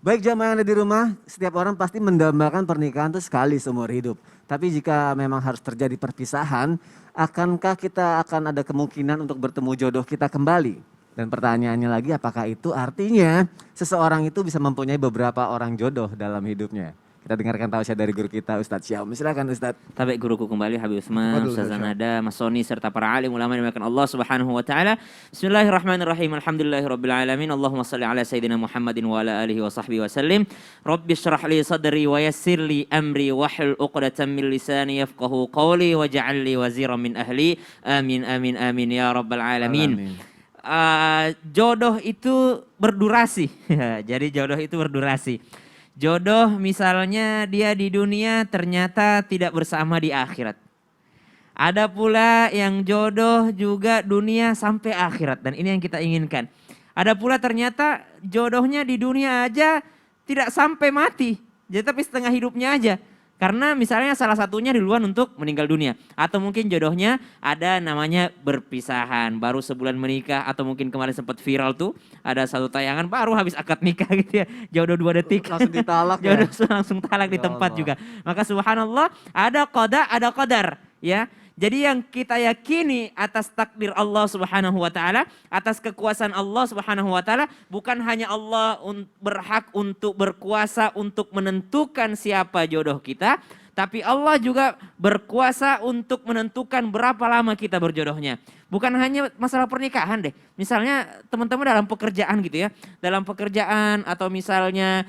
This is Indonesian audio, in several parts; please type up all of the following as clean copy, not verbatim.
Baik jamaah yang ada di rumah, setiap orang pasti mendambakan pernikahan itu sekali seumur hidup. Tapi jika memang harus terjadi perpisahan, akankah kita akan ada kemungkinan untuk bertemu jodoh kita kembali? Dan pertanyaannya lagi, apakah itu artinya seseorang itu bisa mempunyai beberapa orang jodoh dalam hidupnya? Kita dengarkan tausiah dari guru kita Ustadz Syaum. Silakan Ustadz. Tabaik guruku kembali Habib Usman, Ustaz Nada, Mas Soni serta para alim ulama yang dimuliakan Allah Subhanahu wa taala. Bismillahirrahmanirrahim. Alhamdulillahirabbil alamin. Allahumma shalli ala sayidina Muhammadin wa ala alihi wa sahbihi wasallim. Rabbi shrah li sadri wa yassir li amri wahlul 'uqdatam min lisani yafqahu qawli waj'al li waziran min ahli. Amin amin amin ya rabbal alamin. Jodoh itu berdurasi. Jadi jodoh itu berdurasi. Jodoh misalnya dia di dunia ternyata tidak bersama di akhirat. Ada pula yang jodoh juga dunia sampai akhirat dan ini yang kita inginkan. Ada pula ternyata jodohnya di dunia aja tidak sampai mati. Jadi tapi setengah hidupnya aja. Karena misalnya salah satunya duluan untuk meninggal dunia. Atau mungkin jodohnya ada namanya berpisahan. Baru sebulan menikah atau mungkin kemarin sempat viral tuh. Ada satu tayangan baru habis akad nikah gitu ya. Jodoh 2 detik. Langsung ditalak ya. Jodoh langsung talak di tempat juga. Maka subhanallah ada qada ada qadar ya. Jadi yang kita yakini atas takdir Allah Subhanahu wa taala, atas kekuasaan Allah Subhanahu wa taala, bukan hanya Allah berhak untuk berkuasa untuk menentukan siapa jodoh kita, tapi Allah juga berkuasa untuk menentukan berapa lama kita berjodohnya. Bukan hanya masalah pernikahan deh. Misalnya teman-teman dalam pekerjaan gitu ya. Dalam pekerjaan atau misalnya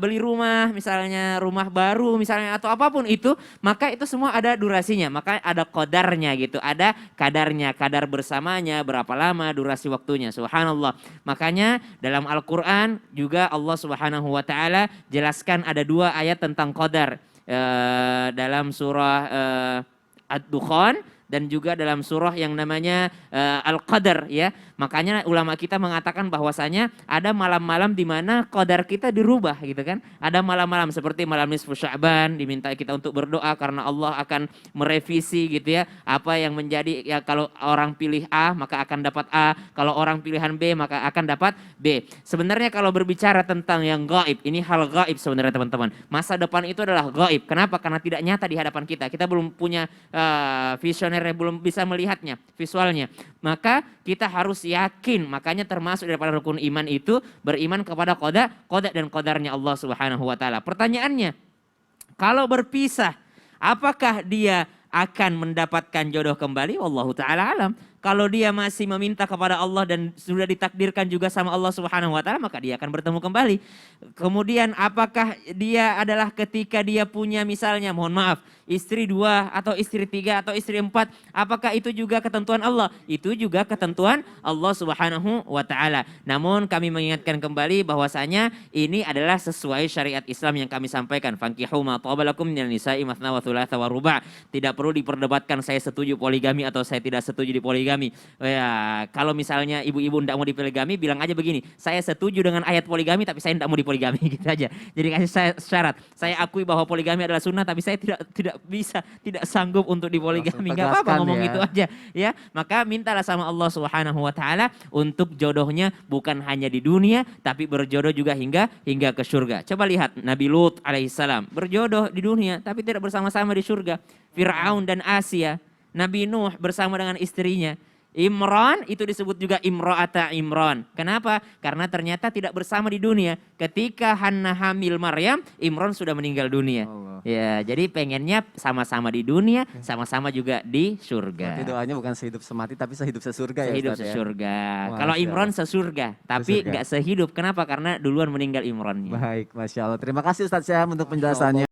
beli rumah, misalnya rumah baru misalnya atau apapun itu. Maka itu semua ada durasinya. Maka ada qadarnya gitu. Ada kadarnya. Kadar bersamanya berapa lama durasi waktunya. Subhanallah. Makanya dalam Al-Quran juga Allah Subhanahu wa ta'ala jelaskan ada 2 ayat tentang qadar. Dalam surah Ad-Dukhan dan juga dalam surah yang namanya Al-Qadar ya. Makanya ulama kita mengatakan bahwasanya ada malam-malam di mana qadar kita dirubah gitu kan. Ada malam-malam seperti malam nisfu Sya'ban diminta kita untuk berdoa karena Allah akan merevisi gitu ya. Apa yang menjadi ya kalau orang pilih A maka akan dapat A, kalau orang pilihan B maka akan dapat B. Sebenarnya kalau berbicara tentang yang gaib, ini hal gaib sebenarnya teman-teman. Masa depan itu adalah gaib. Kenapa? Karena tidak nyata di hadapan kita. Kita belum punya visioner, belum bisa melihatnya, visualnya. Maka kita harus yakin, makanya termasuk daripada rukun iman itu beriman kepada qada dan qadarnya Allah Subhanahu wa taala. Pertanyaannya, kalau berpisah, apakah dia akan mendapatkan jodoh kembali? Wallahu taala alam. Kalau dia masih meminta kepada Allah dan sudah ditakdirkan juga sama Allah Subhanahu wa taala, maka dia akan bertemu kembali. Kemudian apakah dia adalah ketika dia punya misalnya mohon maaf istri 2 atau istri 3 atau istri 4, apakah itu juga ketentuan Allah? Itu juga ketentuan Allah Subhanahu wa taala. Namun kami mengingatkan kembali bahwasanya ini adalah sesuai syariat Islam yang kami sampaikan. Fankihu ma tabalakum minan nisa'i matsna wa thulatsa wa ruba'. Tidak perlu diperdebatkan saya setuju poligami atau saya tidak setuju di poligami. Ya, kalau misalnya ibu-ibu tidak mau dipoligami, bilang aja begini, saya setuju dengan ayat poligami tapi saya tidak mau dipoligami gitu aja. Jadi kasih saya syarat. Saya akui bahwa poligami adalah sunnah tapi saya tidak bisa, tidak sanggup untuk dipoligami. Enggak apa-apa ngomong gitu aja ya. Maka mintalah sama Allah Subhanahu wa taala untuk jodohnya bukan hanya di dunia tapi berjodoh juga hingga ke surga. Coba lihat Nabi Lut alaihissalam berjodoh di dunia tapi tidak bersama-sama di surga. Fir'aun dan Asia, Nabi Nuh bersama dengan istrinya. Imran itu disebut juga Imra'ata Imran. Kenapa? Karena ternyata tidak bersama di dunia. Ketika Hannah hamil Maryam, Imran sudah meninggal dunia. Allah. Ya, jadi pengennya sama-sama di dunia, sama-sama juga di surga. Berarti doanya bukan sehidup semati tapi sehidup sesurga ya Sehidup Ustaz, sesurga. Ya? Kalau Imran sesurga, tapi nggak sehidup. Kenapa? Karena duluan meninggal Imran. Baik, Masya Allah. Terima kasih Ustaz Syam untuk penjelasannya.